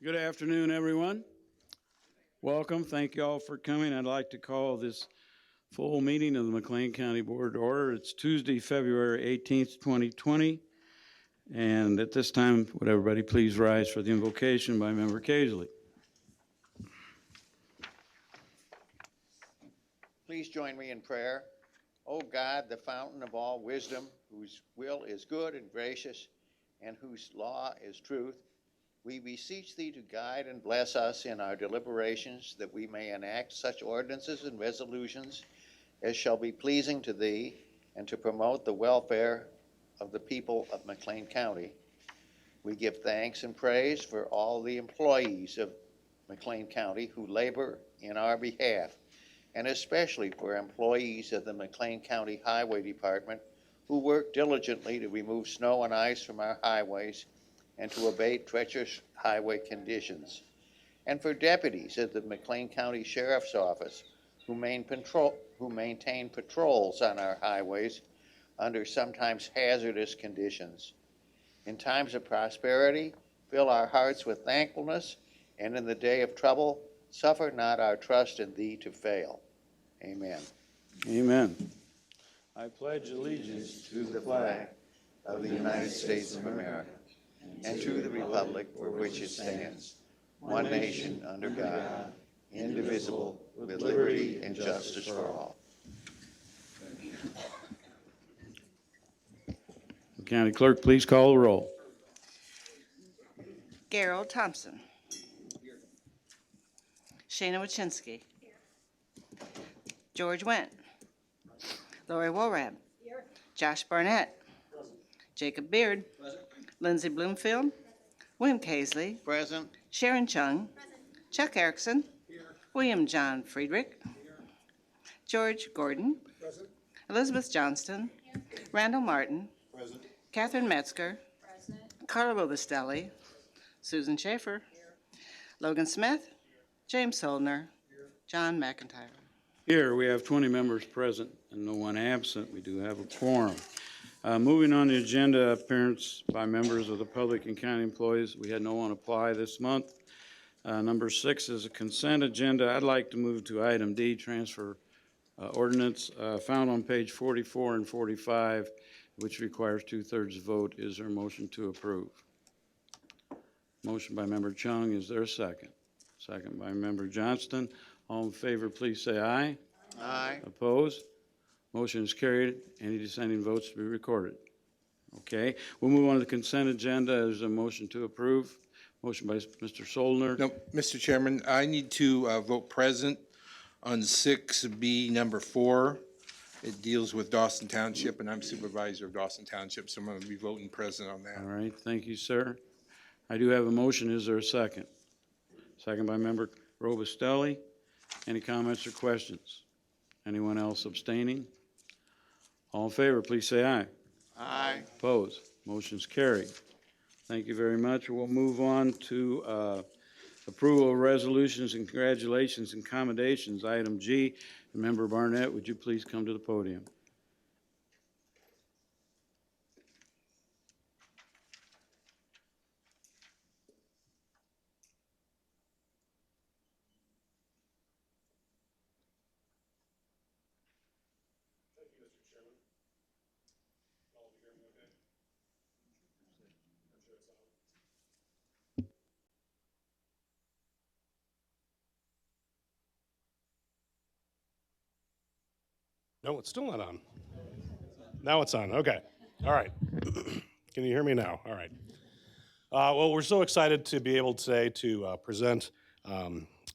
Good afternoon, everyone. Welcome. Thank you all for coming. I'd like to call this full meeting of the McLean County Board to order. It's Tuesday, February 18th, 2020. And at this time, would everybody please rise for the invocation by Member Casely. Please join me in prayer. O God, the fountain of all wisdom, whose will is good and gracious, and whose law is truth, we beseech thee to guide and bless us in our deliberations, that we may enact such ordinances and resolutions as shall be pleasing to thee, and to promote the welfare of the people of McLean County. We give thanks and praise for all the employees of McLean County who labor in our behalf, and especially for employees of the McLean County Highway Department who work diligently to remove snow and ice from our highways and to abate treacherous highway conditions. And for deputies at the McLean County Sheriff's Office who maintain patrols on our highways under sometimes hazardous conditions. In times of prosperity, fill our hearts with thankfulness, and in the day of trouble, suffer not our trust in thee to fail. Amen. Amen. I pledge allegiance To the flag of the United States of America, and to the republic for which it stands, one nation under God, indivisible, with liberty and justice for all. County Clerk, please call the roll. Gerald Thompson. Shana Wachinski. George Wendt. Lori Worab. Josh Barnett. Jacob Beard. Lindsay Bloomfield. William Casely. Present. Sharon Chung. Chuck Erickson. William John Friedrich. George Gordon. Present. Elizabeth Johnston. Randall Martin. Present. Catherine Metzger. Carla Bobastelli. Susan Schaefer. Logan Smith. James Soldner. John McIntyre. Here, we have 20 members present and no one absent. We do have a quorum. Moving on the agenda, appearance by members of the public and county employees. We had no one apply this month. Number 6 is a consent agenda. I'd like to move to item D, transfer ordinance found on page 44 and 45, which requires 2/3 vote. Is there a motion to approve? Motion by Member Chung. Is there a second? Second by Member Johnston. All in favor, please say aye. Aye. Opposed? Motion is carried. Any dissenting votes to be recorded. Okay. We'll move on to the consent agenda. There's a motion to approve. Motion by Mr. Soldner. No, Mr. Chairman, I need to vote present on 6B number 4. It deals with Dawson Township, and I'm supervisor of Dawson Township, so I'm going to be voting present on that. All right. Thank you, sir. I do have a motion. Is there a second? Second by Member Robustelli. Any comments or questions? Anyone else abstaining? All in favor, please say aye. Aye. Opposed? Motion's carried. Thank you very much. We'll move on to approval of resolutions and congratulations and commendations. Item G. Member Barnett, would you please come to the podium? No, it's still not on. Now it's on. Okay. All right. Can you hear me now? All right. Well, we're so excited to be able today to present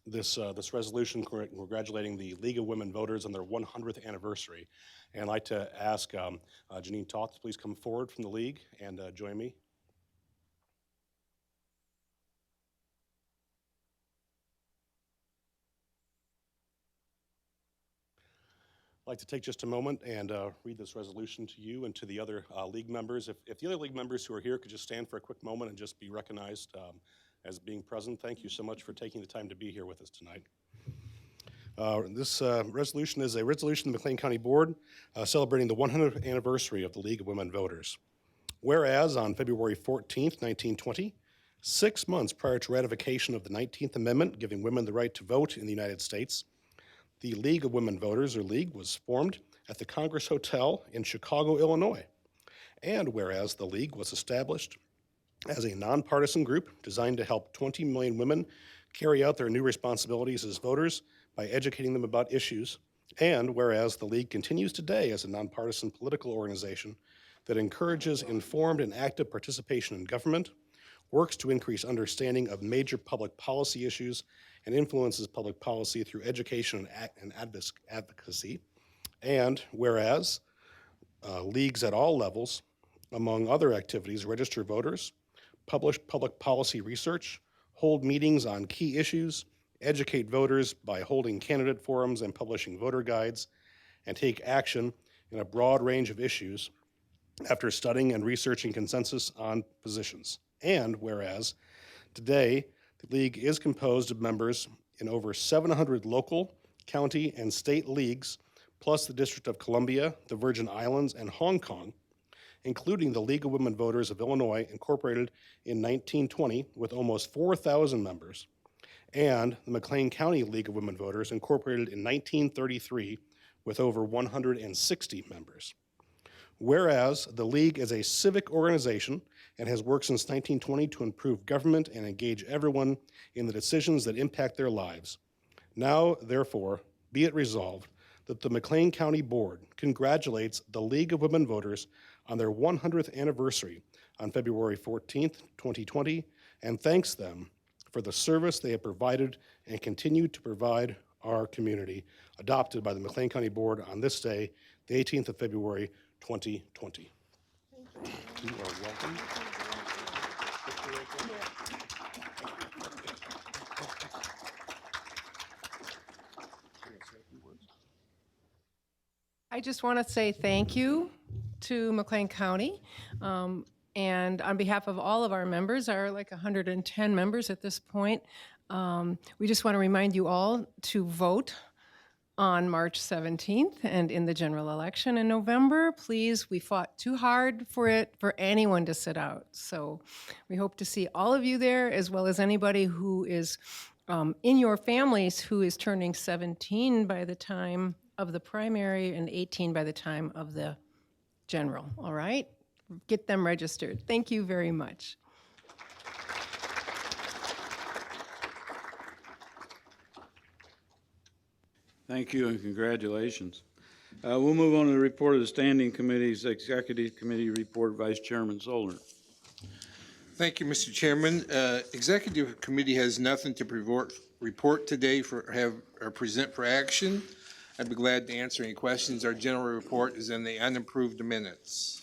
this resolution congratulating the League of Women Voters on their 100th anniversary. And I'd like to ask Janine Toth to please come forward from the League and join me. I'd like to take just a moment and read this resolution to you and to the other League members. If the other League members who are here could just stand for a quick moment and just be recognized as being present. Thank you so much for taking the time to be here with us tonight. This resolution is a resolution of the McLean County Board celebrating the 100th anniversary of the League of Women Voters. Whereas on February 14th, 1920, 6 months prior to ratification of the 19th Amendment giving women the right to vote in the United States, the League of Women Voters, or League, was formed at the Congress Hotel in Chicago, Illinois. And whereas the League was established as a nonpartisan group designed to help 20 million women carry out their new responsibilities as voters by educating them about issues, and whereas the League continues today as a nonpartisan political organization that encourages informed and active participation in government, works to increase understanding of major public policy issues, and influences public policy through education and advocacy, and whereas leagues at all levels, among other activities, register voters, publish public policy research, hold meetings on key issues, educate voters by holding candidate forums and publishing voter guides, and take action in a broad range of issues after studying and researching consensus on positions. And whereas today the League is composed of members in over 700 local, county, and state leagues, plus the District of Columbia, the Virgin Islands, and Hong Kong, including the League of Women Voters of Illinois, incorporated in 1920 with almost 4,000 members, and the McLean County League of Women Voters, incorporated in 1933 with over 160 members. Whereas the League is a civic organization and has worked since 1920 to improve government and engage everyone in the decisions that impact their lives. Now, therefore, be it resolved that the McLean County Board congratulates the League of Women Voters on their 100th anniversary on February 14th, 2020, and thanks them for the service they have provided and continue to provide our community, adopted by the McLean County Board on this day, the 18th of February, 2020. You are welcome. I just want to say thank you to McLean County. And on behalf of all of our members, our like 110 members at this point, we just want to remind you all to vote on March 17th and in the general election in November. Please, we fought too hard for anyone to sit out. So we hope to see all of you there, as well as anybody who is in your families who is turning 17 by the time of the primary and 18 by the time of the general, all right? Get them registered. Thank you very much. Thank you and congratulations. We'll move on to the report of the Standing Committee's Executive Committee Report, Vice Chairman Zollner. Thank you, Mr. Chairman. Executive Committee has nothing to report today or present for action. I'd be glad to answer any questions. Our general report is in the unapproved minutes.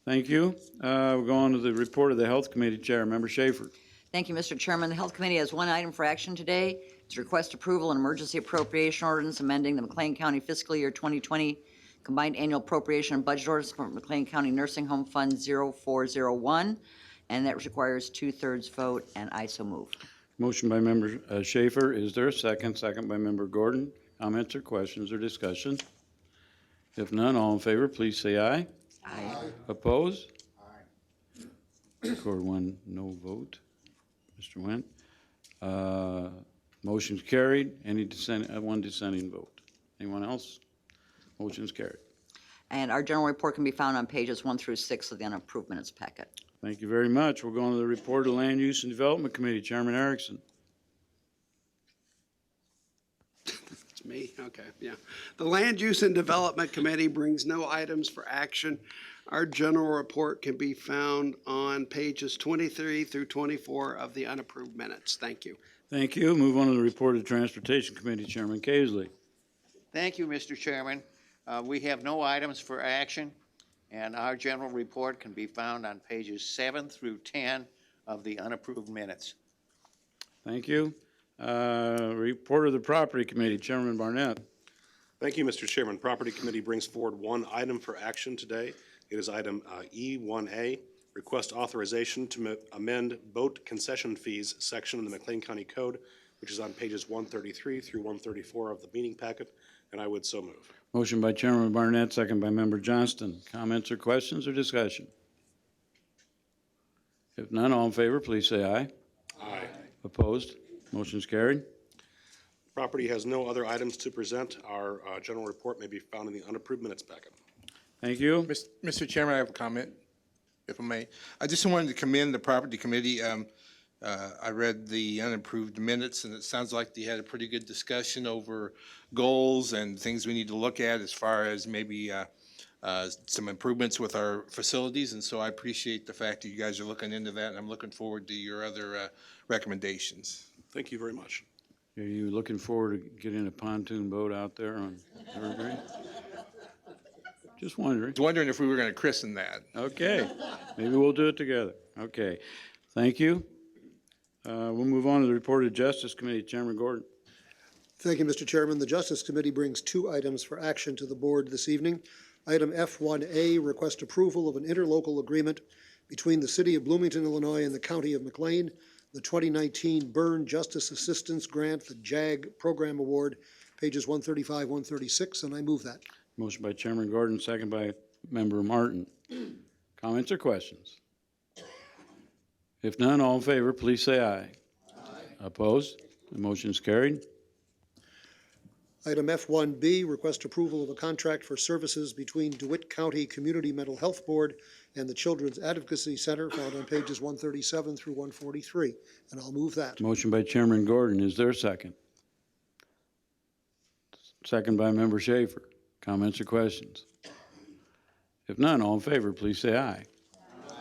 Thank you. We'll go on to the report of the Health Committee Chair, Member Schaefer. Thank you, Mr. Chairman. The Health Committee has one item for action today. To request approval and emergency appropriation ordinance amending the McLean County fiscal year 2020 combined annual appropriation and budget orders for McLean County Nursing Home Fund 0401, and that requires 2/3 vote, and I so move. Motion by Member Schaefer. Is there a second? Second by Member Gordon. Comments or questions or discussion? If none, all in favor, please say aye. Aye. Opposed? Aye. Record one no vote. Mr. Wendt. Motion's carried. Any one dissenting vote. Anyone else? Motion's carried. And our general report can be found on pages 1 through 6 of the unapproved minutes packet. Thank you very much. We'll go on to the report of the Land Use and Development Committee. Chairman Erickson. It's me? Okay, yeah. The Land Use and Development Committee brings no items for action. Our general report can be found on pages 23 through 24 of the unapproved minutes. Thank you. Thank you. Move on to the report of the Transportation Committee. Chairman Kaisley. Thank you, Mr. Chairman. We have no items for action, and our general report can be found on pages 7 through 10 of the unapproved minutes. Thank you. Report of the Property Committee. Chairman Barnett. Thank you, Mr. Chairman. Property Committee brings forward one item for action today. It is item E1A, request authorization to amend boat concession fees section of the McLean County Code, which is on pages 133 through 134 of the meeting packet, and I would so move. Motion by Chairman Barnett, second by Member Johnston. Comments or questions or discussion? If none, all in favor, please say aye. Aye. Opposed? Motion's carried. Property has no other items to present. Our general report may be found in the unapproved minutes packet. Thank you. Mr. Chairman, I have a comment, if I may. I just wanted to commend the property committee. I read the unapproved minutes, and it sounds like they had a pretty good discussion over goals and things we need to look at as far as maybe some improvements with our facilities. And so I appreciate the fact that you guys are looking into that, and I'm looking forward to your other recommendations. Thank you very much. Are you looking forward to getting a pontoon boat out there on Evergreen? Just wondering. I was wondering if we were going to christen that. Okay, maybe we'll do it together. Okay, thank you. We'll move on to the report of the Justice Committee. Chairman Gordon. Thank you, Mr. Chairman. The Justice Committee brings 2 items for action to the board this evening. Item F1A, request approval of an interlocal agreement between the City of Bloomington, Illinois and the County of McLean, the 2019 Burn Justice Assistance Grant, the JAG Program Award, pages 135, 136, and I move that. Motion by Chairman Gordon, second by Member Martin. Comments or questions? If none, all in favor, please say aye. Aye. Opposed? The motion is carried. Item F1B, request approval of a contract for services between DeWitt County Community Mental Health Board and the Children's Advocacy Center, found on pages 137 through 143, and I'll move that. Motion by Chairman Gordon. Is there a second? Second by Member Schaefer. Comments or questions? If none, all in favor, please say aye. Aye.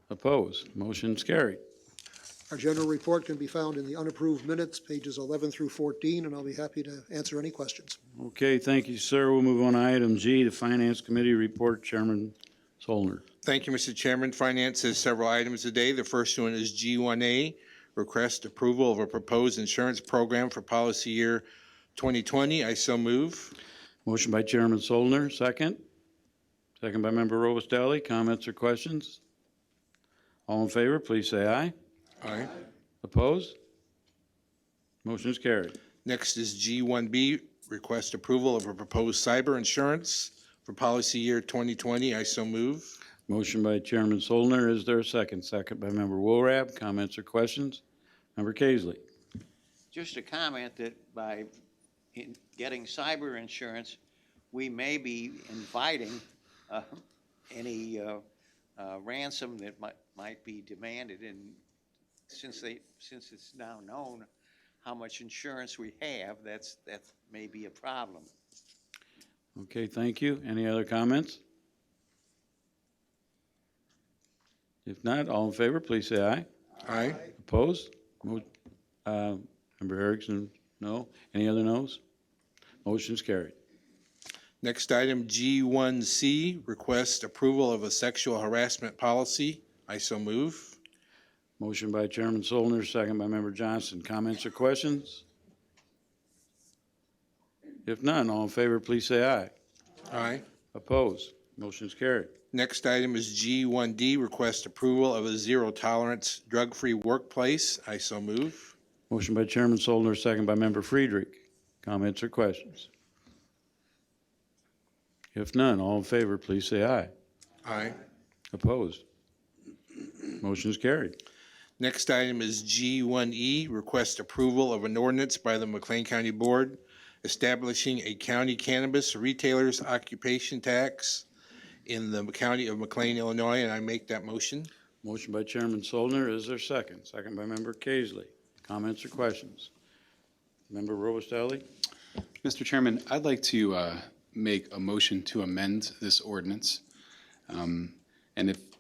Opposed? Motion's carried. Our general report can be found in the unapproved minutes, pages 11 through 14, and I'll be happy to answer any questions. Okay, thank you, sir. We'll move on to item G, the Finance Committee report. Chairman Solner. Thank you, Mr. Chairman. Finance has several items today. The first one is G1A, request approval of a proposed insurance program for policy year 2020. I so move. Motion by Chairman Solner, second. Second by Member Robustelli. Comments or questions? All in favor, please say aye. Aye. Opposed? Motion is carried. Next is G1B, request approval of a proposed cyber insurance for policy year 2020. I so move. Motion by Chairman Solner. Is there a second? Second by Member Woolrab. Comments or questions? Member Kaisley. Just a comment that by getting cyber insurance, we may be inviting any ransom that might be demanded, and since it's now known how much insurance we have, that may be a problem. Okay, thank you. Any other comments? If not, all in favor, please say aye. Aye. Opposed? Member Erickson, no. Any other noes? Motion's carried. Next item, G1C, request approval of a sexual harassment policy. I so move. Motion by Chairman Solner, second by Member Johnson. Comments or questions? If none, all in favor, please say aye. Aye. Opposed? Motion's carried. Next item is G1D, request approval of a zero-tolerance drug-free workplace. I so move. Motion by Chairman Solner, second by Member Friedrich. Comments or questions? If none, all in favor, please say aye. Aye. Opposed? Motion's carried. Next item is G1E, request approval of an ordinance by the McLean County Board establishing a county cannabis retailer's occupation tax in the county of McLean, Illinois, and I make that motion. Motion by Chairman Solner. Is there a second? Second by Member Kaisley. Comments or questions? Member Robustelli? Mr. Chairman, I'd like to make a motion to amend this ordinance. And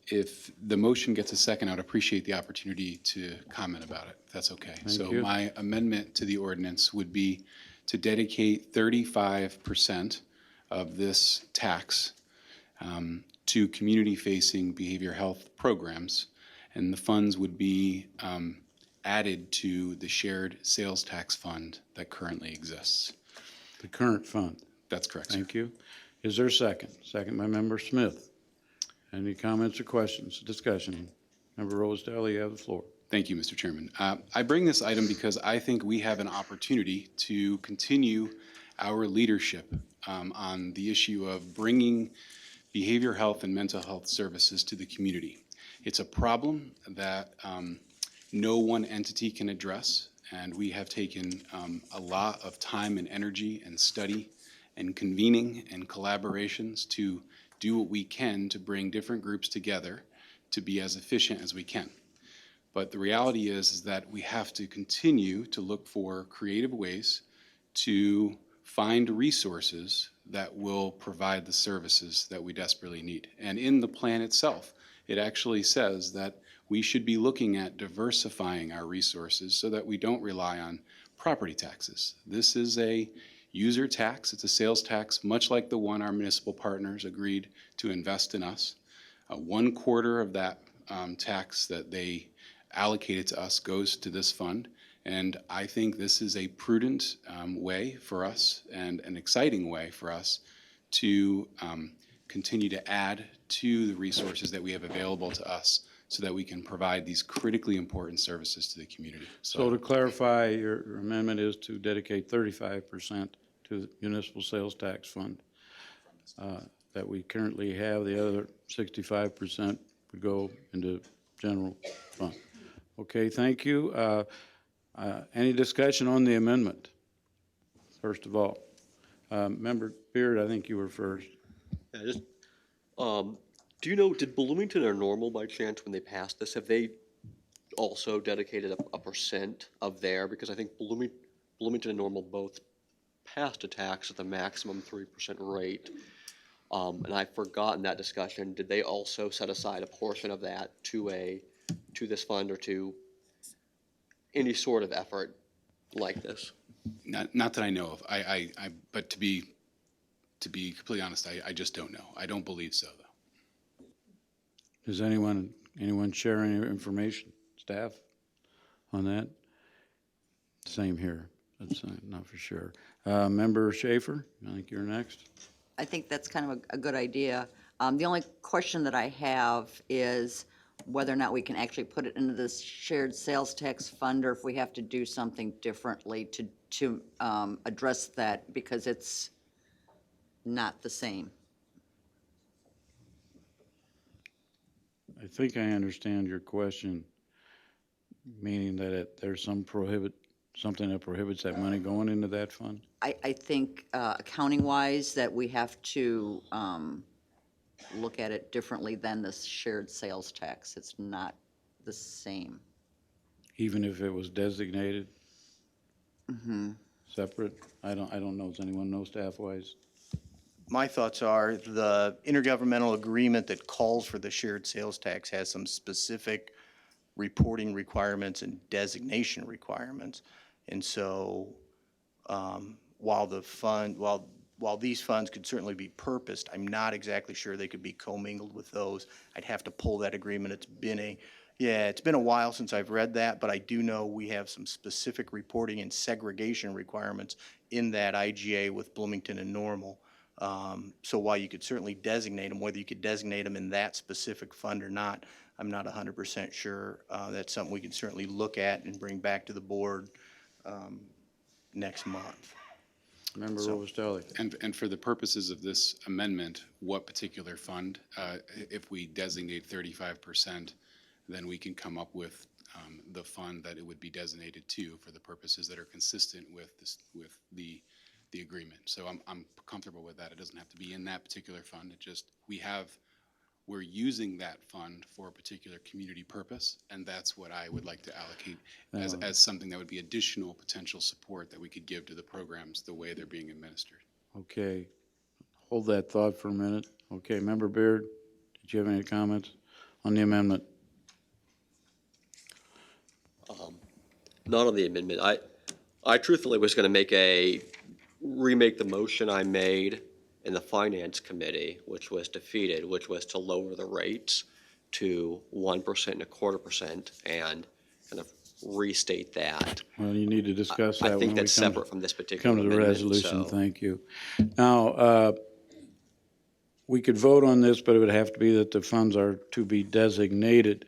if the motion gets a second, I'd appreciate the opportunity to comment about it, if that's okay. So you. my amendment to the ordinance would be to dedicate 35% of this tax to community-facing behavior health programs, and the funds would be added to the shared sales tax fund that currently exists. The current fund. That's correct, sir. Thank you. Is there a second? Second by Member Smith. Any comments or questions, discussion? Member Robustelli, you have the floor. Thank you, Mr. Chairman. I bring this item because I think we have an opportunity to continue our leadership on the issue of bringing behavior health and mental health services to the community. It's a problem that no one entity can address, and we have taken a lot of time and energy and study and convening and collaborations to do what we can to bring different groups together to be as efficient as we can. But the reality is that we have to continue to look for creative ways to find resources that will provide the services that we desperately need. And in the plan itself, it actually says that we should be looking at diversifying our resources so that we don't rely on property taxes. This is a user tax. It's a sales tax, much like the one our municipal partners agreed to invest in us. 1/4 of that tax that they allocated to us goes to this fund. And I think this is a prudent way for us and an exciting way for us to continue to add to the resources that we have available to us so that we can provide these critically important services to the community. So to clarify, your amendment is to dedicate 35% to the municipal sales tax fund that we currently have. The other 65% would go into general fund. Okay, thank you. Any discussion on the amendment? First of all, Member Beard, I think you were first. Yeah, just, do you know, did Bloomington or Normal by chance, when they passed this, have they also dedicated a percent of their, because I think Bloomington and Normal both passed a tax at the maximum 3% rate. And I've forgotten that discussion. Did they also set aside a portion of that to this fund or to any sort of effort like this? Not that I know of. But to be completely honest, I just don't know. I don't believe so, though. Does anyone share any information, staff, on that? Same here. That's not for sure. Member Schaefer, I think you're next. I think that's kind of a good idea. The only question that I have is whether or not we can actually put it into this shared sales tax fund, or if we have to do something differently to address that, because it's not the same. I think I understand your question, meaning that there's something that prohibits that money going into that fund? I think accounting-wise that we have to look at it differently than the shared sales tax. It's not the same. Even if it was designated? Separate? I don't know. Does anyone know staff-wise? My thoughts are the intergovernmental agreement that calls for the shared sales tax has some specific reporting requirements and designation requirements. And so while these funds could certainly be purposed, I'm not exactly sure they could be commingled with those. I'd have to pull that agreement. It's been a while since I've read that, but I do know we have some specific reporting and segregation requirements in that IGA with Bloomington and Normal. So while you could certainly designate them, whether you could designate them in that specific fund or not, I'm not 100% sure. That's something we can certainly look at and bring back to the board next month. Member Robustelli. And for the purposes of this amendment, what particular fund? If we designate 35%, then we can come up with the fund that it would be designated to for the purposes that are consistent with the agreement. So I'm comfortable with that. It doesn't have to be in that particular fund. It just, we're using that fund for a particular community purpose, and that's what I would like to allocate as something that would be additional potential support that we could give to the programs the way they're being administered. Okay. Hold that thought for a minute. Okay, Member Beard, did you have any comments on the amendment? Not on the amendment. I truthfully was going to remake the motion I made in the Finance Committee, which was defeated, which was to lower the rates to 1% and 1/4% and kind of restate that. Well, you need to discuss that I when think we that's come separate from this particular to the amendment. resolution. So Thank you. Now, we could vote on this, but it would have to be that the funds are to be designated,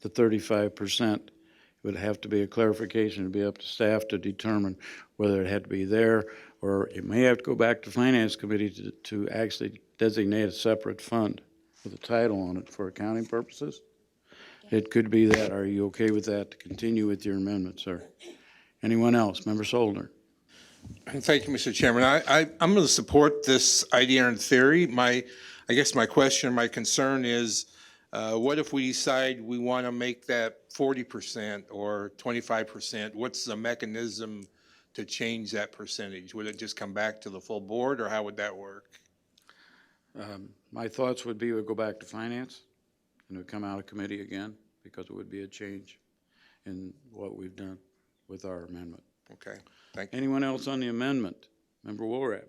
the 35%. It would have to be a clarification. It'd be up to staff to determine whether it had to be there or it may have to go back to Finance Committee to actually designate a separate fund with a title on it for accounting purposes. It could be that. Are you okay with that, to continue with your amendment, sir? Anyone else? Member Soldner? Thank you, Mr. Chairman. I'm going to support this idea in theory. I guess my question, my concern is, what if we decide we want to make that 40% or 25%? What's the mechanism to change that percentage? Would it just come back to the full board, or how would that work? My thoughts would be, we'd go back to Finance, and it would come out of committee again, because it would be a change in what we've done with our amendment. Okay, thank you. Anyone else on the amendment? Member Woolrab?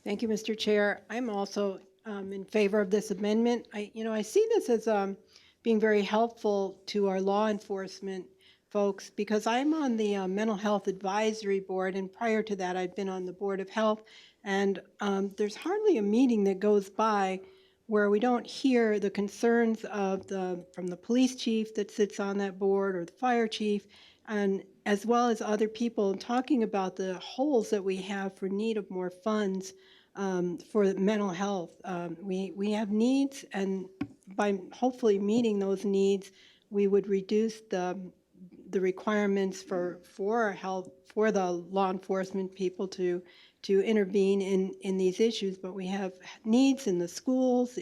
Thank you, Mr. Chair. I'm also in favor of this amendment. I see this as being very helpful to our law enforcement folks, because I'm on the Mental Health Advisory Board, and prior to that, I've been on the Board of Health, and there's hardly a meeting that goes by where we don't hear the concerns from the police chief that sits on that board, or the fire chief, and as well as other people talking about the holes that we have for need of more funds for mental health. We have needs, and by hopefully meeting those needs, we would reduce the requirements for our health, for the law enforcement people to intervene in these issues. But we have needs in the schools,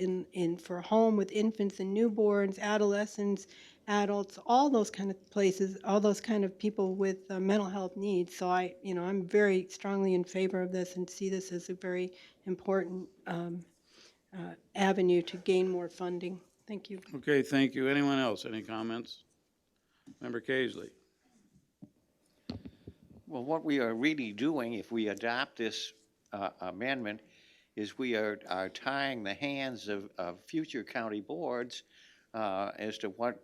for home with infants and newborns, adolescents, adults, all those kind of places, all those kind of people with mental health needs. So I'm very strongly in favor of this, and see this as a very important avenue to gain more funding. Thank you. Okay, thank you. Anyone else? Any comments? Member Casely? Well, what we are really doing, if we adopt this amendment, is we are tying the hands of future county boards as to what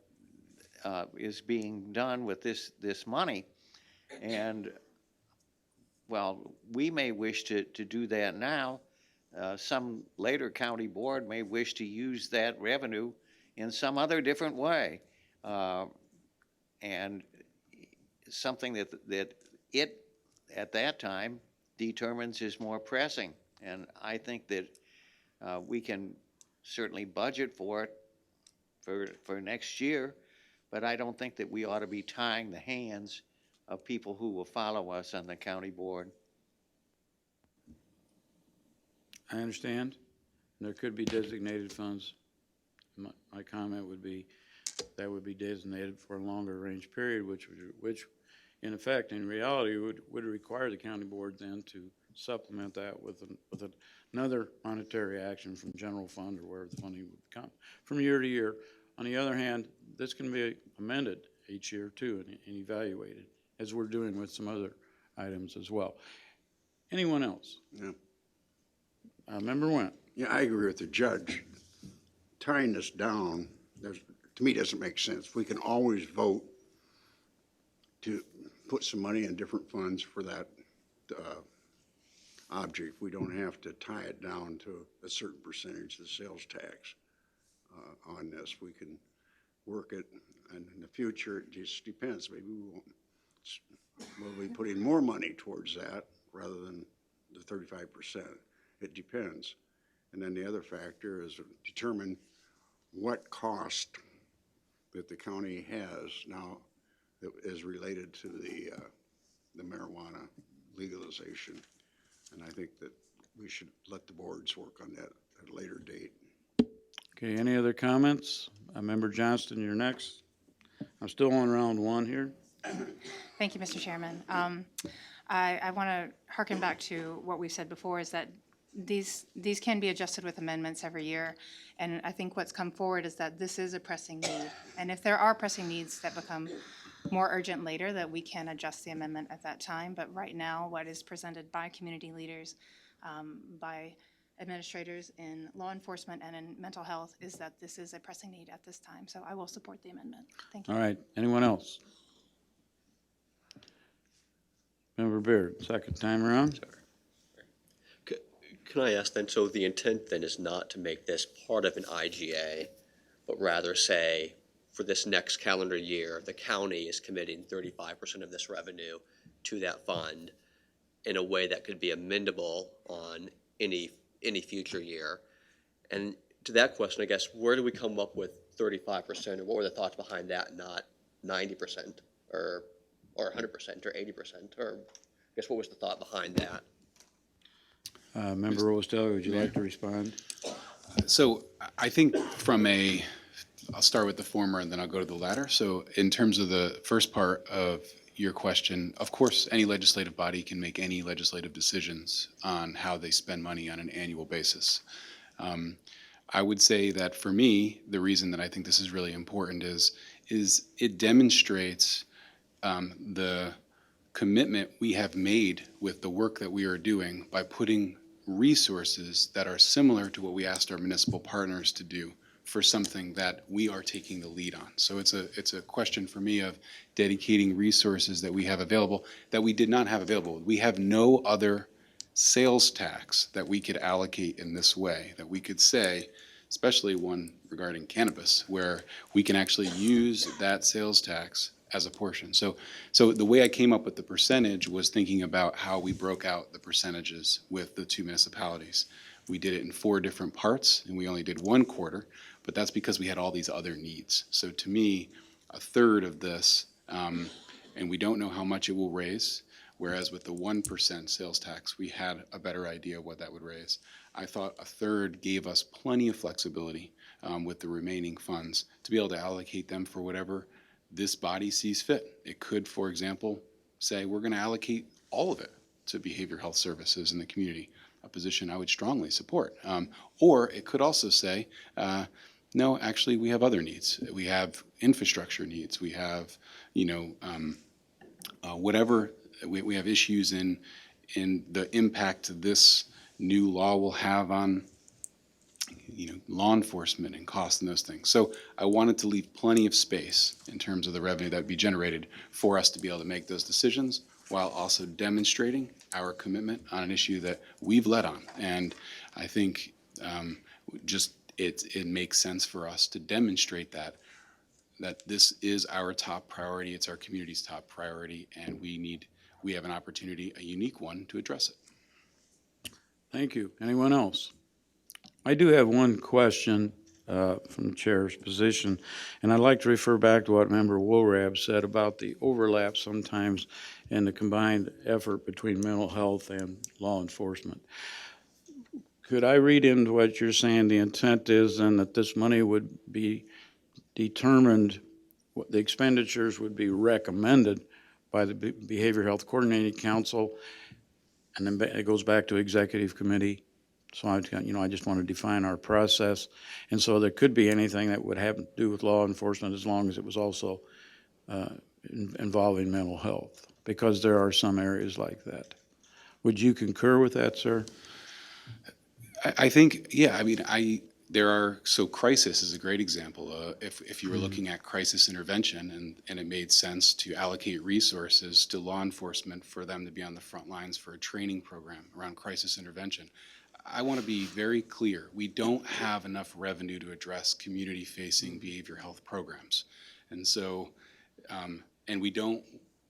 is being done with this money. And, well, we may wish to do that now. Some later county board may wish to use that revenue in some other different way. And something that it, at that time, determines is more pressing. And I think that we can certainly budget for it for next year, but I don't think that we ought to be tying the hands of people who will follow us on the county board. I understand. There could be designated funds. My comment would be that would be designated for a longer range period, which in effect, in reality, would require the county board then to supplement that with another monetary action from general fund, or where the funding would come from year to year. On the other hand, this can be amended each year too, and evaluated, as we're doing with some other items as well. Anyone else? Yeah. Member Went? Yeah, I agree with the judge. Tying this down, to me, doesn't make sense. We can always vote to put some money in different funds for that object. We don't have to tie it down to a certain percentage of the sales tax on this. We can work it, and in the future, it just depends. Maybe we'll be putting more money towards that rather than the 35%. It depends. And then the other factor is determine what cost that the county has now that is related to the marijuana legalization. And I think that we should let the boards work on that at a later date. Okay, any other comments? Member Johnston, you're next. I'm still on round one here. Thank you, Mr. Chairman. I want to harken back to what we said before, is that these can be adjusted with amendments every year. And I think what's come forward is that this is a pressing need. And if there are pressing needs that become more urgent later, that we can adjust the amendment at that time. But right now, what is presented by community leaders, by administrators in law enforcement and in mental health, is that this is a pressing need at this time. So I will support the amendment. Thank you. All right, anyone else? Member Beard, second time around. Can I ask then, so the intent then is not to make this part of an IGA, but rather say, for this next calendar year, the county is committing 35% of this revenue to that fund, in a way that could be amendable on any future year. And to that question, I guess, where do we come up with 35%, and what were the thoughts behind that, not 90% or 100% or 80%, or I guess what was the thought behind that? Member Rostelli, would you like to respond? So I think I'll start with the former and then I'll go to the latter. So in terms of the first part of your question, of course, any legislative body can make any legislative decisions on how they spend money on an annual basis. I would say that for me, the reason that I think this is really important is it demonstrates the commitment we have made with the work that we are doing by putting resources that are similar to what we asked our municipal partners to do for something that we are taking the lead on. So it's a question for me of dedicating resources that we have available that we did not have available. We have no other sales tax that we could allocate in this way, that we could say, especially one regarding cannabis, where we can actually use that sales tax as a portion. So the way I came up with the percentage was thinking about how we broke out the percentages with the two municipalities. We did it in 4 different parts, and we only did 1 quarter, but that's because we had all these other needs. So to me, a third of this, and we don't know how much it will raise, whereas with the 1% sales tax, we had a better idea of what that would raise. I thought a third gave us plenty of flexibility with the remaining funds to be able to allocate them for whatever this body sees fit. It could, for example, say we're going to allocate all of it to behavioral health services in the community, a position I would strongly support. Or it could also say, no, actually, we have other needs. We have infrastructure needs. We have, whatever, we have issues in the impact this new law will have on law enforcement and costs and those things. So I wanted to leave plenty of space in terms of the revenue that would be generated for us to be able to make those decisions while also demonstrating our commitment on an issue that we've led on. And I think it makes sense for us to demonstrate that this is our top priority, it's our community's top priority, and we have an opportunity, a unique one, to address it. Thank you. Anyone else? I do have one question from the chair's position, and I'd like to refer back to what Member Woolrab said about the overlap sometimes in the combined effort between mental health and law enforcement. Could I read into what you're saying? The intent is then that this money would be determined, the expenditures would be recommended by the Behavioral Health Coordinating Council, and then it goes back to Executive Committee. So I just want to define our process. And so there could be anything that would have to do with law enforcement as long as it was also involving mental health, because there are some areas like that. Would you concur with that, sir? I think, yeah, so crisis is a great example. If you were looking at crisis intervention and it made sense to allocate resources to law enforcement for them to be on the front lines for a training program around crisis intervention, I want to be very clear. We don't have enough revenue to address community-facing behavioral health programs. And so, and we don't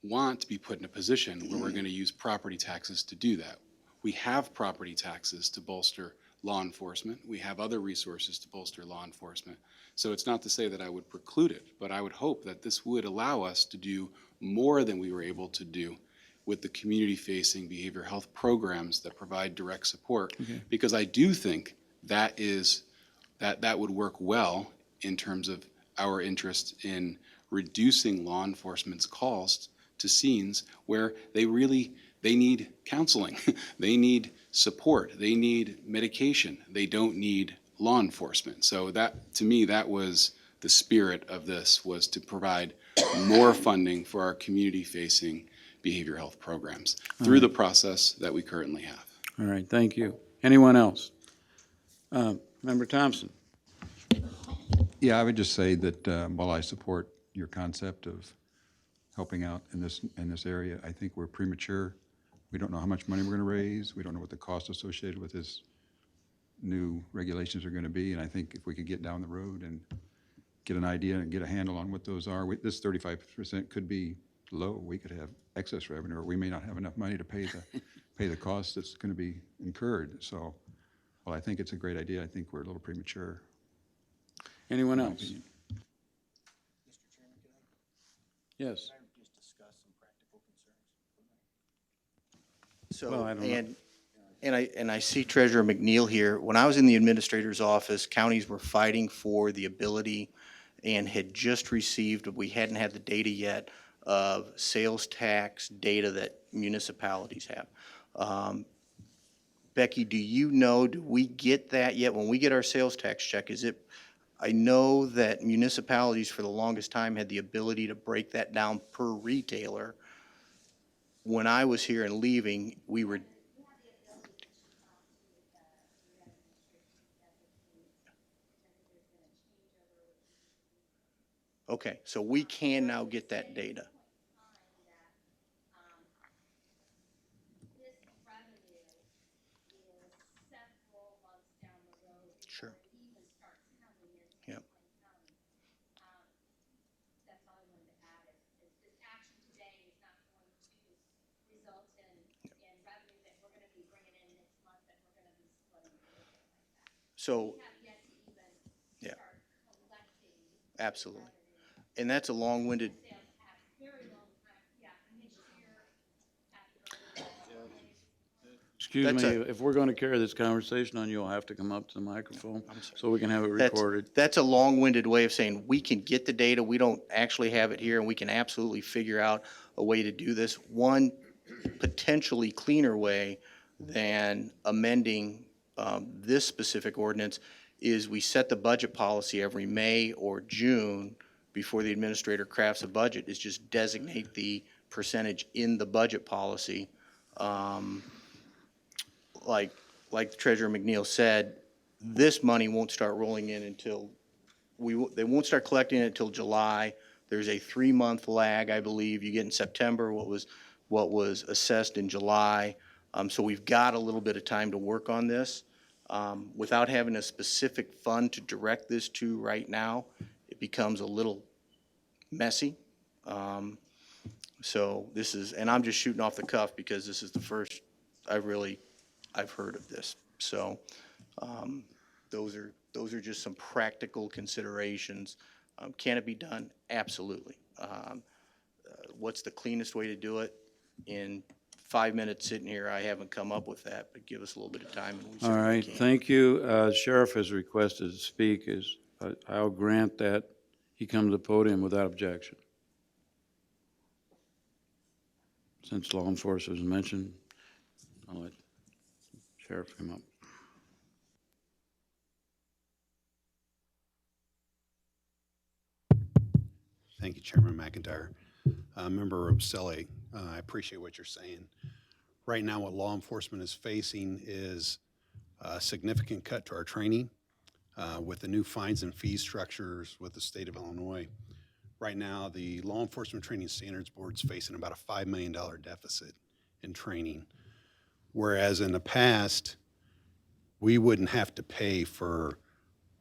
want to be put in a position where we're going to use property taxes to do that. We have property taxes to bolster law enforcement. We have other resources to bolster law enforcement. So it's not to say that I would preclude it, but I would hope that this would allow us to do more than we were able to do with the community-facing behavioral health programs that provide direct support, because I do think that would work well in terms of our interest in reducing law enforcement's calls to scenes where they need counseling, they need support, they need medication, they don't need law enforcement. So that, to me, that was the spirit of this, was to provide more funding for our community-facing behavioral health programs through the process that we currently have. All right, thank you. Anyone else? Member Thompson. Yeah, I would just say that while I support your concept of helping out in this area, I think we're premature. We don't know how much money we're going to raise. We don't know what the costs associated with this new regulations are going to be. And I think if we could get down the road and get an idea and get a handle on what those are, this 35% could be low, we could have excess revenue, or we may not have enough money to pay the cost that's going to be incurred. So, well, I think it's a great idea. I think we're a little premature. Anyone in my else? opinion. Yes. So, Well, I don't know. and I see Treasurer McNeil here. When I was in the administrator's office, counties were fighting for the ability and had just received, we hadn't had the data yet, of sales tax data that municipalities have. Becky, do you know, do we get that yet? When we get our sales tax check, is it, I know that municipalities for the longest time had the ability to break that down per retailer. When I was here and leaving, we were, okay, so we can now get that data. Sure. Yep. So, yeah, absolutely. And that's a long-winded, Excuse That's me, a- if we're going to carry this conversation on, you'll have to come up to the microphone so we can have it that's, recorded. that's a long-winded way of saying we can get the data, we don't actually have it here, and we can absolutely figure out a way to do this. One potentially cleaner way than amending this specific ordinance is we set the budget policy every May or June before the administrator crafts a budget, is just designate the percentage in the budget policy. Like Treasurer McNeil said, this money won't start rolling in until, they won't start collecting it until July. There's a 3-month lag, I believe. You get in September what was assessed in July. So we've got a little bit of time to work on this. Without having a specific fund to direct this to right now, it becomes a little messy. So this is, and I'm just shooting off the cuff because this is the first I've heard of this. So those are just some practical considerations. Can it be done? Absolutely. What's the cleanest way to do it? In 5 minutes sitting here, I haven't come up with that, but give us a little bit of time and we All certainly right, can. thank you. Sheriff has requested to speak. I'll grant that he come to the podium without objection. Since law enforcement was mentioned, I'll let Sheriff come up. Thank you, Chairman McIntyre. Member Roselli, I appreciate what you're saying. Right now, what law enforcement is facing is a significant cut to our training with the new fines and fees structures with the state of Illinois. Right now, the Law Enforcement Training Standards Board is facing about a $5 million deficit in training, whereas in the past, we wouldn't have to pay for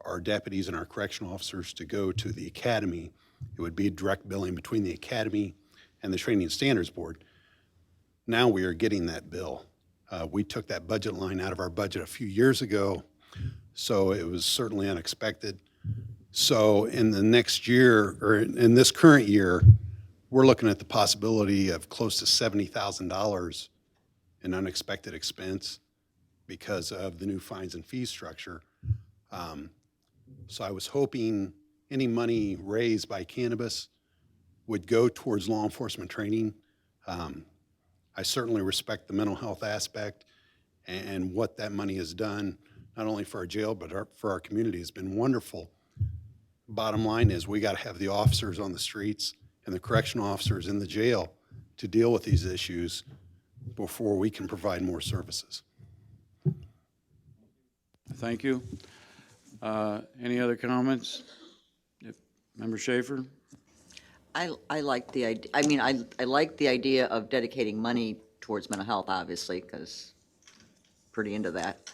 our deputies and our correctional officers to go to the academy. It would be direct billing between the academy and the Training Standards Board. Now we are getting that bill. We took that budget line out of our budget a few years ago, so it was certainly unexpected. So in the next year, or in this current year, we're looking at the possibility of close to $70,000 in unexpected expense because of the new fines and fees structure. So I was hoping any money raised by cannabis would go towards law enforcement training. I certainly respect the mental health aspect and what that money has done, not only for our jail, but for our community. It's been wonderful. Bottom line is we got to have the officers on the streets and the correctional officers in the jail to deal with these issues before we can provide more services. Thank you. Any other comments? Member Schaefer? I like the idea, I mean, I like the idea of dedicating money towards mental health, obviously, because pretty into that.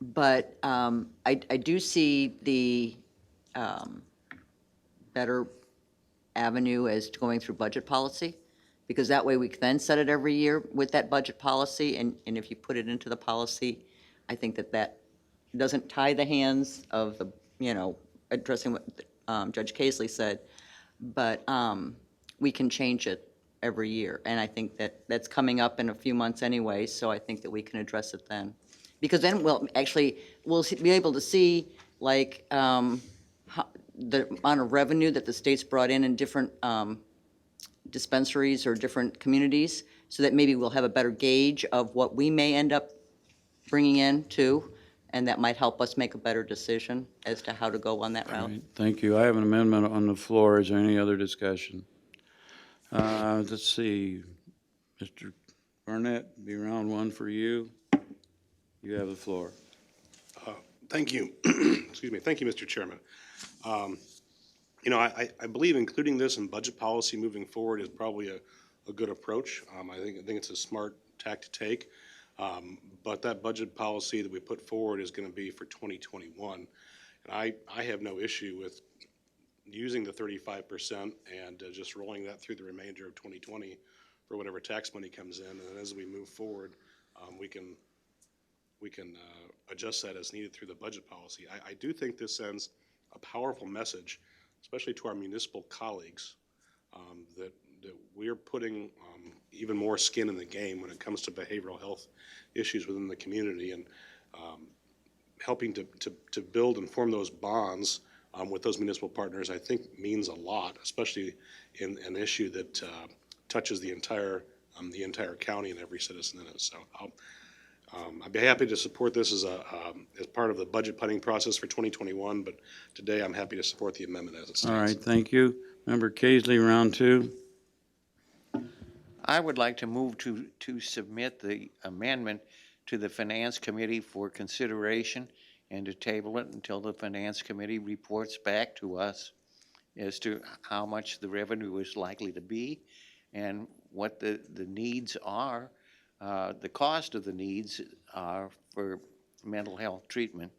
But I do see the better avenue as to going through budget policy, because that way we can then set it every year with that budget policy, and if you put it into the policy, I think that doesn't tie the hands of the, addressing what Judge Casely said, but we can change it every year, and I think that's coming up in a few months anyway, so I think that we can address it then. Because then we'll be able to see, like, the amount of revenue that the state's brought in different dispensaries or different communities, so that maybe we'll have a better gauge of what we may end up bringing in too, and that might help us make a better decision as to how to go on that route. Right, thank you. I have an amendment on the floor. Is there any other discussion? Let's see. Mr. Barnett, be round one for you. You have the floor. Thank you. Excuse me. Thank you, Mr. Chairman. I believe including this in budget policy moving forward is probably a good approach. I think it's a smart tack to take. But that budget policy that we put forward is going to be for 2021. And I have no issue with using the 35% and just rolling that through the remainder of 2020 for whatever tax money comes in. And as we move forward, we can adjust that as needed through the budget policy. I do think this sends a powerful message, especially to our municipal colleagues, that we're putting even more skin in the game when it comes to behavioral health issues within the community, and helping to build and form those bonds with those municipal partners, I think means a lot, especially in an issue that touches the entire county and every citizen in it. So I'd be happy to support this as part of the budget planning process for 2021, but today I'm happy to support the amendment as it stands. All right, thank you. Member Casely, round two. I would like to move to submit the amendment to the Finance Committee for consideration and to table it until the Finance Committee reports back to us as to how much the revenue is likely to be and what the needs are, the cost of the needs are for mental health treatment.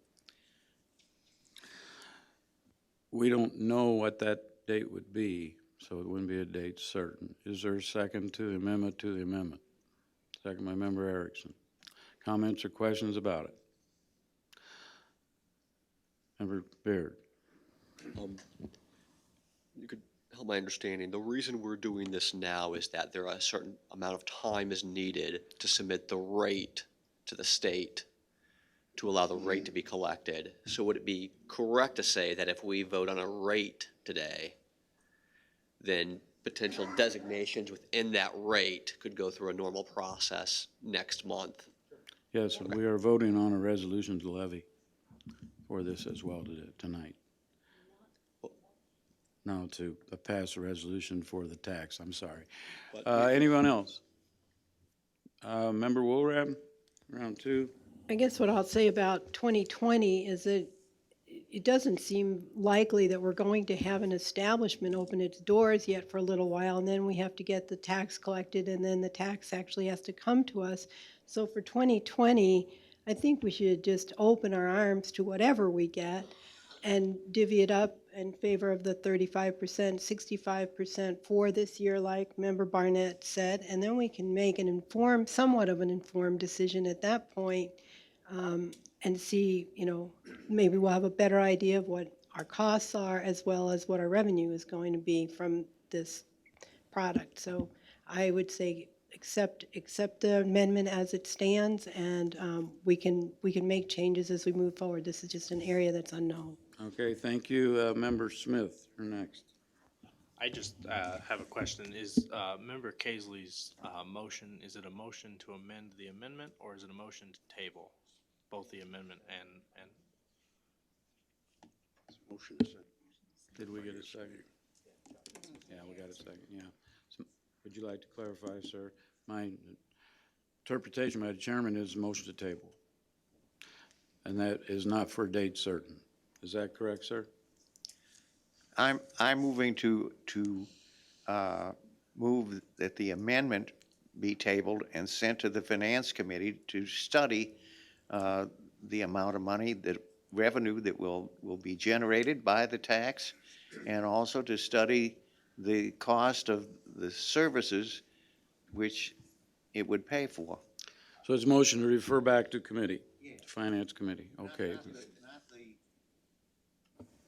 We don't know what that date would be, so it wouldn't be a date certain. Is there a second to the amendment to the amendment? Second by Member Erickson. Comments or questions about it? Member Beard. You could help my understanding. The reason we're doing this now is that there are a certain amount of time is needed to submit the rate to the state to allow the rate to be collected. So would it be correct to say that if we vote on a rate today, then potential designations within that rate could go through a normal process next month? Yes, we are voting on a resolution to levy for this as well tonight. No, to pass a resolution for the tax, I'm sorry. Anyone else? Member Woolram, round two. I guess what I'll say about 2020 is that it doesn't seem likely that we're going to have an establishment open its doors yet for a little while, and then we have to get the tax collected, and then the tax actually has to come to us. So for 2020, I think we should just open our arms to whatever we get and divvy it up in favor of the 35%, 65% for this year, like Member Barnett said, and then we can make somewhat of an informed decision at that point, and see, maybe we'll have a better idea of what our costs are as well as what our revenue is going to be from this product. So I would say accept the amendment as it stands, and we can make changes as we move forward. This is just an area that's unknown. Okay, thank you. Member Smith, you're next. I just have a question. Is Member Casely's motion, is it a motion to amend the amendment, or is it a motion to table both the amendment and Motion is second. Did we get a second? Yeah, we got a second, yeah. So, would you like to clarify, sir? My interpretation by the chairman is motion to table. And that is not for a date certain. Is that correct, sir? I'm moving to move that the amendment be tabled and sent to the Finance Committee to study the amount of money, the revenue that will be generated by the tax, and also to study the cost of the services which it would pay for. So it's motion to refer back to committee, Finance Committee, okay.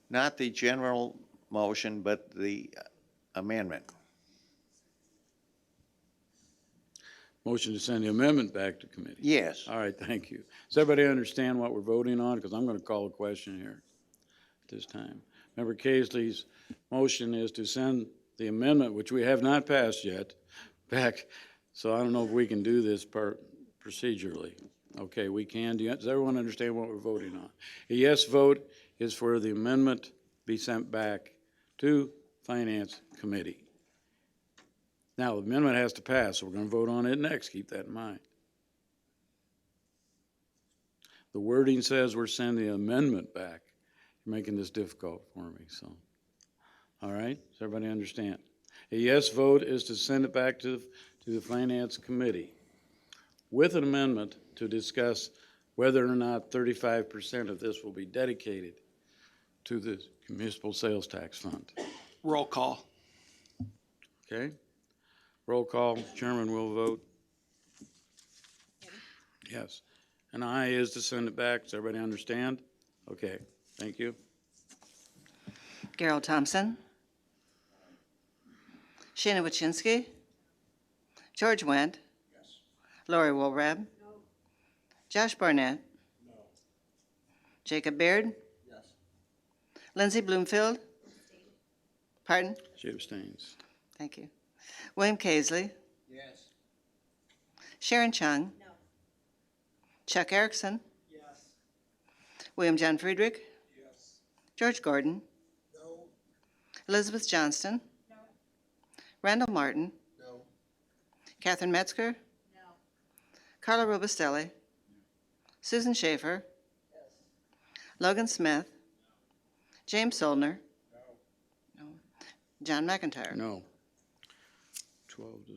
Not the general motion, but the amendment. Motion to send the amendment back to committee. Yes. All right, thank you. Does everybody understand what we're voting on? Because I'm going to call a question here at this time. Member Casely's motion is to send the amendment, which we have not passed yet, back. So I don't know if we can do this part procedurally. Okay, we can. Does everyone understand what we're voting on? A yes vote is for the amendment be sent back to Finance Committee. Now, the amendment has to pass, so we're going to vote on it next. Keep that in mind. The wording says we're sending the amendment back. You're making this difficult for me, so. All right, does everybody understand? A yes vote is to send it back to the Finance Committee with an amendment to discuss whether or not 35% of this will be dedicated to the municipal sales tax fund. Roll call. Okay? Roll call, chairman will vote. Yes. An aye is to send it back. Does everybody understand? Okay, thank you. Gerald Thompson. Shana Wachinsky. George Wendt. Lori Wolrab. Josh Barnett. Jacob Baird. Lindsay Bloomfield. Pardon? She abstains. Thank you. William Casely. Yes. Sharon Chung. Chuck Erickson. William John Friedrich. George Gordon. Elizabeth Johnston. Randall Martin. Catherine Metzger. Carla Robustelli. Susan Schaefer. Logan Smith. James Soldner. No. John McIntyre. No. 12 to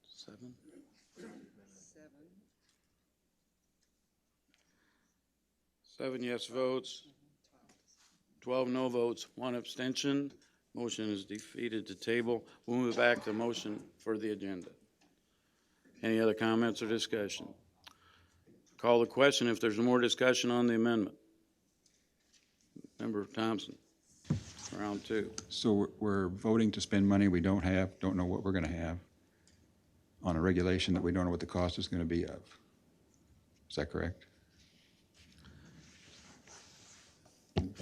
7. 7 yes votes, 12 no votes, 1 abstention. Motion is defeated to table. We'll move back to motion for the agenda. Any other comments or discussion? Call the question if there's more discussion on the amendment. Member Thompson, round 2. So we're voting to spend money we don't have, don't know what we're going to have, on a regulation that we don't know what the cost is going to be of. Is that correct?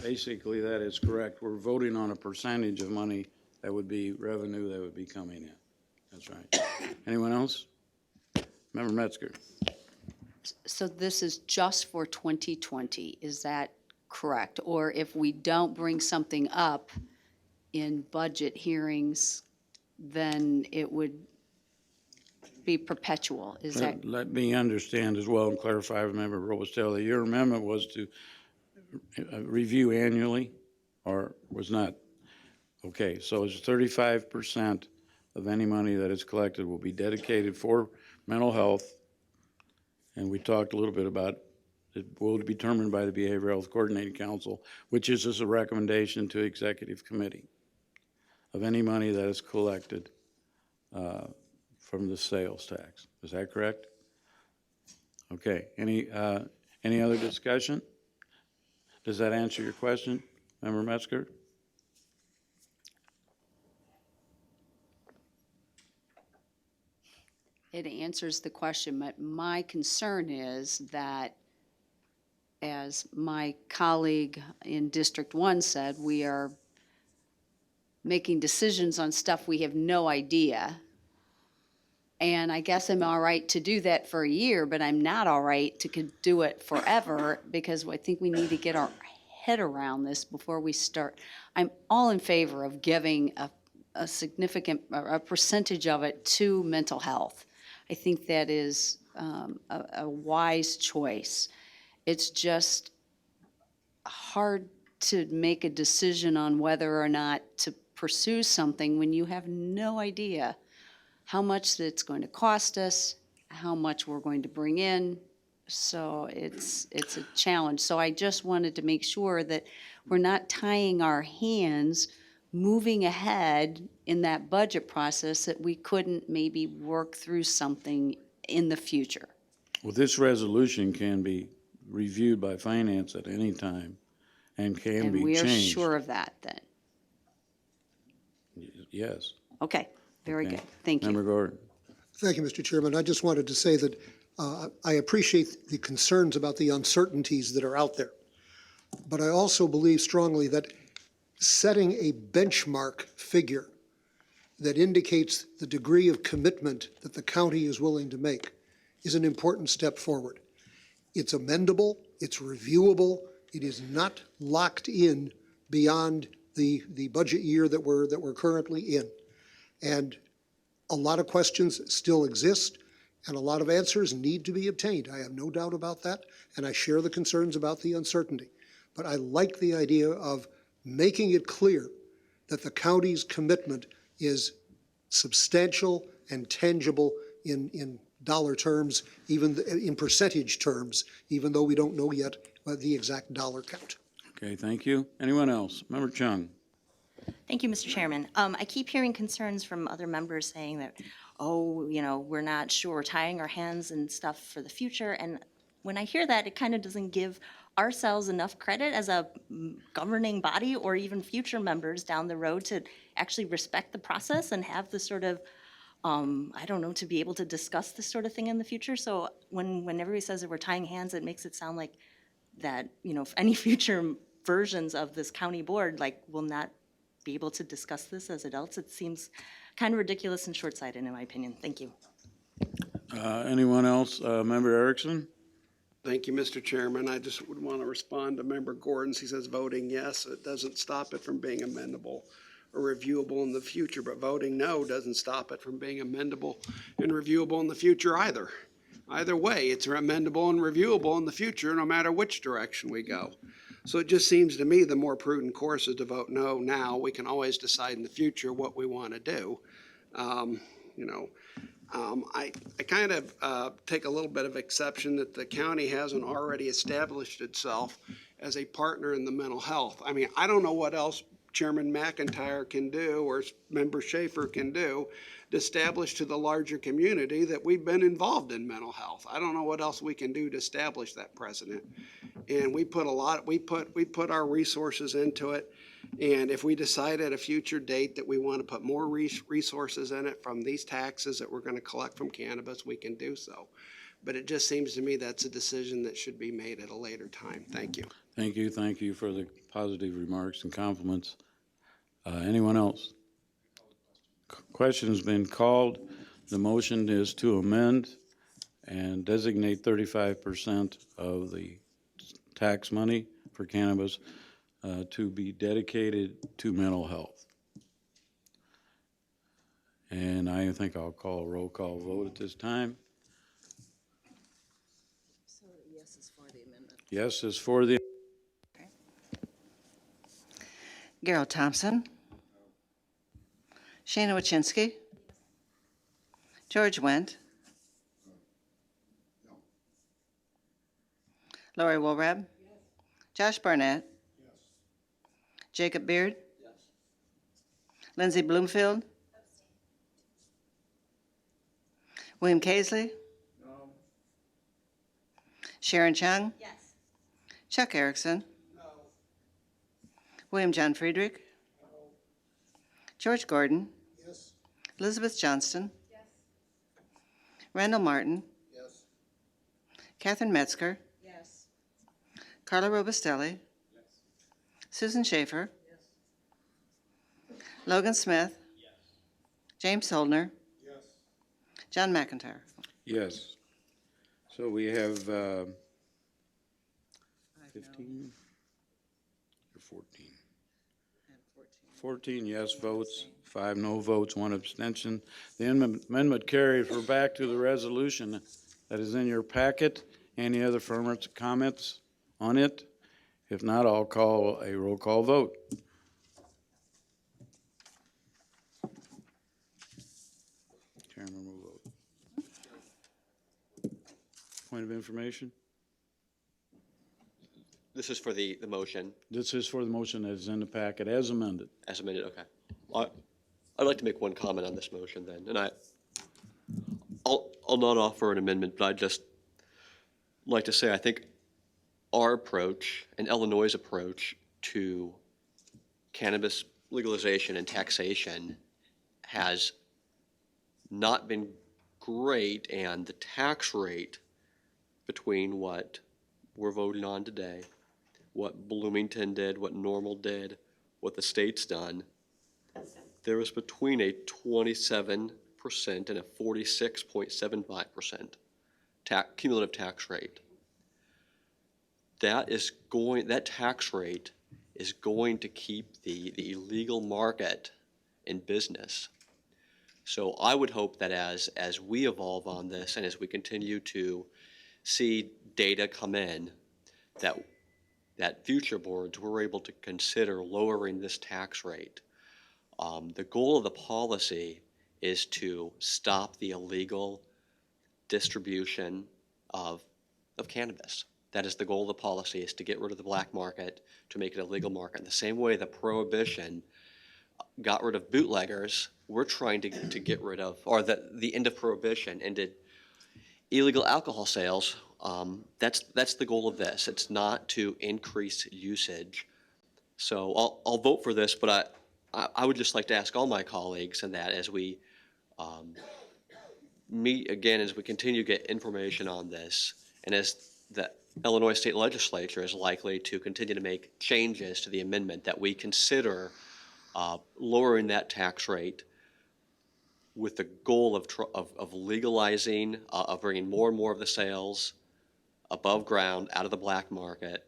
Basically, that is correct. We're voting on a percentage of money that would be revenue that would be coming in. That's right. Anyone else? Member Metzger. So this is just for 2020, is that correct? Or if we don't bring something up in budget hearings, then it would be perpetual, is that? Let me understand as well and clarify with Member Robustelli. Your amendment was to review annually, or was not? Okay, so it's 35% of any money that is collected will be dedicated for mental health, and we talked a little bit about it will be determined by the Behavioral Health Coordinating Council, which is just a recommendation to Executive Committee of any money that is collected from the sales tax. Is that correct? Okay, any other discussion? Does that answer your question, Member Metzger? It answers the question, but my concern is that, as my colleague in District 1 said, we are making decisions on stuff we have no idea. And I guess I'm all right to do that for a year, but I'm not all right to do it forever, because I think we need to get our head around this before we start. I'm all in favor of giving a significant, a percentage of it to mental health. I think that is a wise choice. It's just hard to make a decision on whether or not to pursue something when you have no idea how much it's going to cost us, how much we're going to bring in. So it's a challenge. So I just wanted to make sure that we're not tying our hands moving ahead in that budget process that we couldn't maybe work through something in the future. Well, this resolution can be reviewed by finance at any time and can And be we are changed. sure of that then. Yes. Okay, very Okay. good. Thank you. Member Gordon. Thank you, Mr. Chairman. I just wanted to say that I appreciate the concerns about the uncertainties that are out there. But I also believe strongly that setting a benchmark figure that indicates the degree of commitment that the county is willing to make is an important step forward. It's amendable, it's reviewable, it is not locked in beyond the budget year that we're currently in. And a lot of questions still exist, and a lot of answers need to be obtained. I have no doubt about that, and I share the concerns about the uncertainty. But I like the idea of making it clear that the county's commitment is substantial and tangible in dollar terms, even in percentage terms, even though we don't know yet the exact dollar count. Okay, thank you. Anyone else? Member Chung. Thank you, Mr. Chairman. I keep hearing concerns from other members saying that, oh, you know, we're not sure, tying our hands and stuff for the future. And when I hear that, it kind of doesn't give ourselves enough credit as a governing body or even future members down the road to actually respect the process and have the sort of, I don't know, to be able to discuss this sort of thing in the future. So when everybody says that we're tying hands, it makes it sound like that, you know, any future versions of this county board, like, will not be able to discuss this as adults. It seems kind of ridiculous and short-sighted, in my opinion. Thank you. Anyone else? Member Erickson? Thank you, Mr. Chairman. I just would want to respond to Member Gordon's. He says voting yes, it doesn't stop it from being amendable or reviewable in the future, but voting no doesn't stop it from being amendable and reviewable in the future either. Either way, it's amendable and reviewable in the future, no matter which direction we go. So it just seems to me the more prudent course is to vote no now. We can always decide in the future what we want to do. I kind of take a little bit of exception that the county hasn't already established itself as a partner in the mental health. I mean, I don't know what else Chairman McIntyre can do or Member Schaefer can do to establish to the larger community that we've been involved in mental health. I don't know what else we can do to establish that precedent. And we put our resources into it. And if we decide at a future date that we want to put more resources in it from these taxes that we're going to collect from cannabis, we can do so. But it just seems to me that's a decision that should be made at a later time. Thank you. Thank you. Thank you for the positive remarks and compliments. Anyone else? Question has been called. The motion is to amend and designate 35% of the tax money for cannabis to be dedicated to mental health. And I think I'll call a roll call vote at this time. So yes is for the amendment. Yes is for the. Gerald Thompson. Shana Wachinsky. George Wendt. Lori Wolrab. Josh Barnett. Jacob Beard. Lindsay Bloomfield. William Casely. Sharon Chung. Yes. Chuck Erickson. William John Friedrich. George Gordon. Yes. Elizabeth Johnston. Randall Martin. Yes. Catherine Metzger. Yes. Carla Robustelli. Susan Schaefer. Logan Smith. James Holdner. John McIntyre. Yes. So we have 15 or 14? 14 yes votes, 5 no votes, 1 abstention. The amendment carries. We're back to the resolution that is in your packet. Any other affirmative comments on it? If not, I'll call a roll call vote. Chairman will vote. Point of information? The This is for the motion This is for the motion that is in the packet as amended. as amended, okay. I'd like to make one comment on this motion then, and I'll not offer an amendment, but I'd just like to say, I think our approach and Illinois' approach to cannabis legalization and taxation has not been great, and the tax rate between what we're voting on today, what Bloomington did, what Normal did, what the state's done, there was between a 27% and a 46.75% cumulative tax rate. That tax rate is going to keep the illegal market in business. So I would hope that as we evolve on this and as we continue to see data come in, that future boards were able to consider lowering this tax rate. The goal of the policy is to stop the illegal distribution of cannabis. That is the goal of the policy, is to get rid of the black market, to make it a legal market. In the same way the prohibition got rid of bootleggers, we're trying to get rid of, or the end of prohibition ended illegal alcohol sales. That's the goal of this. It's not to increase usage. So I'll vote for this, but I would just like to ask all my colleagues and that as we meet again, as we continue to get information on this, and as the Illinois State Legislature is likely to continue to make changes to the amendment, that we consider lowering that tax rate with the goal of legalizing, of bringing more and more of the sales above ground, out of the black market,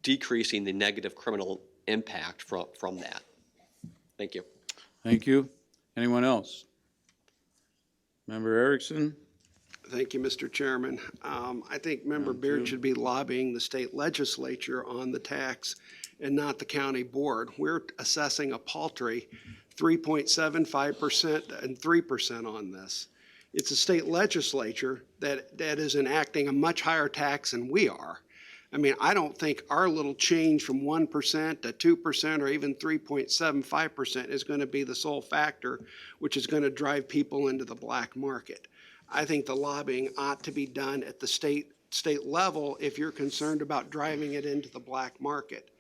decreasing the negative criminal impact from that. Thank you. Thank you. Anyone else? Member Erickson? Thank you, Mr. Chairman. I think Member Beard should be lobbying the state legislature on the tax and not the county board. We're assessing a paltry 3.75% and 3% on this. It's a state legislature that is enacting a much higher tax than we are. I mean, I don't think our little change from 1% to 2% or even 3.75% is going to be the sole factor which is going to drive people into the black market. I think the lobbying ought to be done at the state level if you're concerned about driving it into the black market.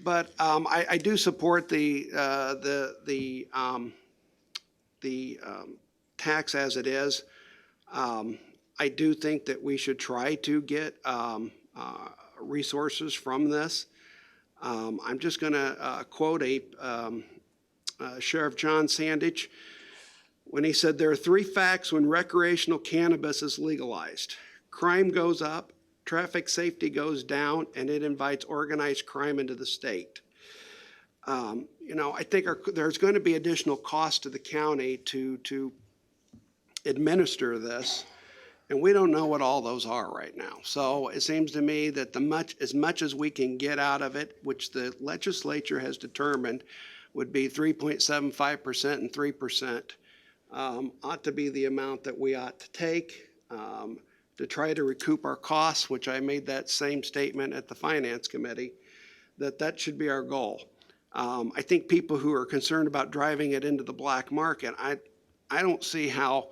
But I do support the tax as it is. I do think that we should try to get resources from this. I'm just going to quote Sheriff John Sandage when he said, "There are three facts when recreational cannabis is legalized. Crime goes up, traffic safety goes down, and it invites organized crime into the state." I think there's going to be additional cost to the county to administer this, and we don't know what all those are right now. So it seems to me that as much as we can get out of it, which the legislature has determined would be 3.75% and 3%, ought to be the amount that we ought to take to try to recoup our costs, which I made that same statement at the Finance Committee, that should be our goal. I think people who are concerned about driving it into the black market, I don't see how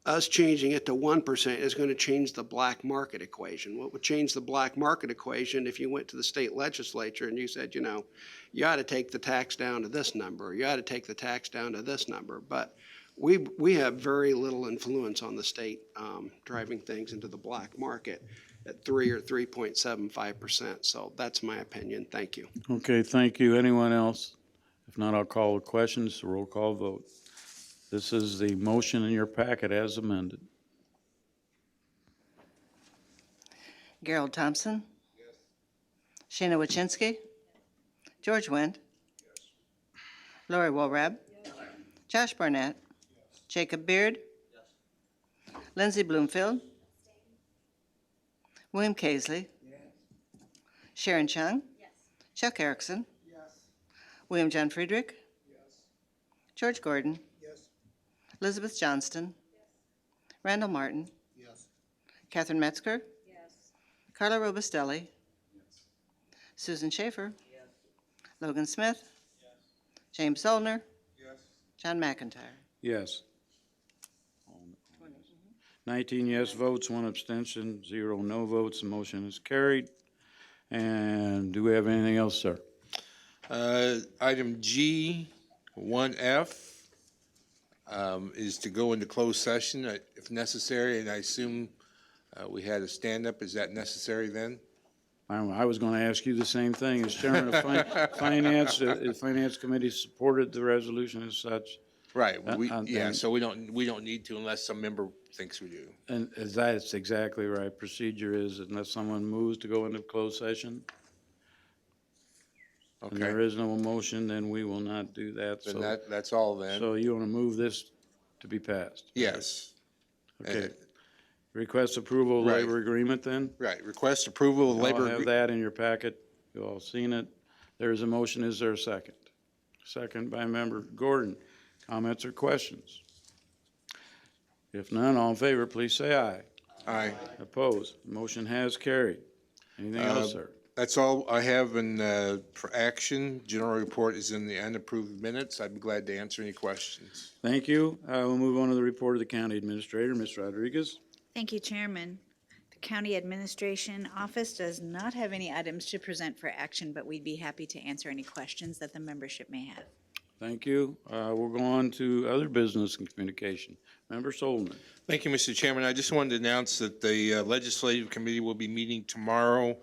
us changing it to 1% is going to change the black market equation. What would change the black market equation if you went to the state legislature and you said, you ought to take the tax down to this number, or you ought to take the tax down to this number. But we have very little influence on the state driving things into the black market at 3 or 3.75%. So that's my opinion. Thank you. Okay, thank you. Anyone else? If not, I'll call the questions. Roll call vote. This is the motion in your packet as amended. Gerald Thompson? Yes. Shana Wachinsky? George Wendt? Yes. Lori Walrab? Yes. Josh Barnett? Yes. Jacob Beard? Yes. Lindsay Bloomfield? William Casely? Yes. Sharon Chung? Yes. Chuck Erickson? Yes. William John Friedrich? Yes. George Gordon? Yes. Elizabeth Johnston? Yes. Randall Martin? Yes. Catherine Metzger? Yes. Carla Robustelli. Susan Schaefer. Logan Smith. James Zollner. John McIntyre. Yes. 19 yes votes, 1 abstention, 0 no votes. The motion is carried. And do we have anything else, sir? Item G, 1F, is to go into closed session if necessary, and I assume we had a stand-up. Is that necessary then? I was going to ask you the same thing. As chairman of finance, the finance committee supported the resolution as such. Right, Yeah, so we don't need to unless some member thinks we do. And that's exactly right. Procedure is unless someone moves to go into closed session, and there Okay, is no motion, then we will not do that. then So, that's all then. so you want to move this to be passed? Yes. Okay. Request approval of Right. labor agreement then? Right, request approval of You all labor. have that in your packet. You all seen it. There is a motion. Is there a second? Second by member Gordon. Comments or questions? If none, all in favor, please say aye. Aye. Opposed? Motion has carried. Anything else, sir? That's all I have for action. General report is in the unapproved minutes. I'd be glad to answer any questions. Thank you. We'll move on to the report of the county administrator, Ms. Rodriguez. Thank you, Chairman. The County Administration Office does not have any items to present for action, but we'd be happy to answer any questions that the membership may have. Thank you. We'll go on to other business and communication. Member Solomon. Thank you, Mr. Chairman. I just wanted to announce that the Legislative Committee will be meeting tomorrow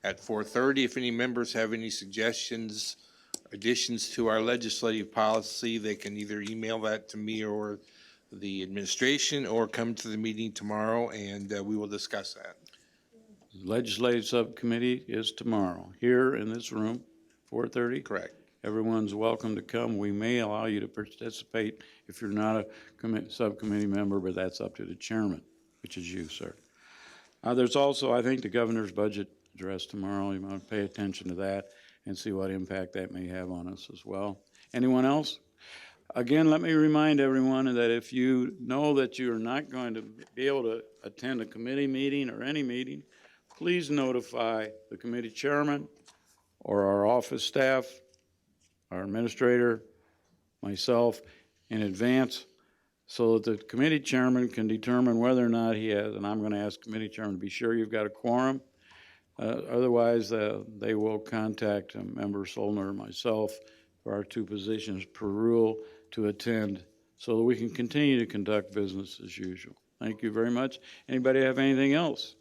at 4:30. If any members have any suggestions, additions to our legislative policy, they can either email that to me or the administration or come to the meeting tomorrow, and we will discuss that. Legislative Subcommittee is tomorrow, here in this room, 4:30. Correct. Everyone's welcome to come. We may allow you to participate if you're not a subcommittee member, but that's up to the chairman, which is you, sir. There's also, I think, the governor's budget address tomorrow. You want to pay attention to that and see what impact that may have on us as well. Anyone else? Again, let me remind everyone that if you know that you are not going to be able to attend a committee meeting or any meeting, please notify the committee chairman or our office staff, our administrator, myself, in advance so that the committee chairman can determine whether or not he has, and I'm going to ask committee chairman to be sure you've got a quorum. Otherwise, they will contact member Solner or myself for our 2 positions per rule to attend so that we can continue to conduct business as usual. Thank you very much. Anybody have anything else?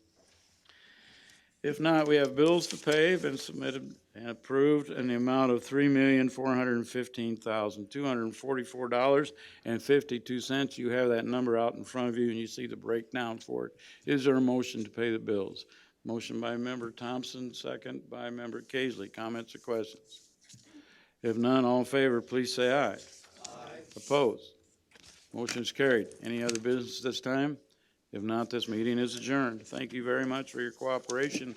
If not, we have bills to pay, have been submitted and approved in the amount of $3,415,244.52. You have that number out in front of you, and you see the breakdown for it. Is there a motion to pay the bills? Motion by member Thompson, second by member Casely. Comments or questions? If none, all in favor, please say aye. Aye. Opposed? Motion is carried. Any other business this time? If not, this meeting is adjourned. Thank you very much for your cooperation.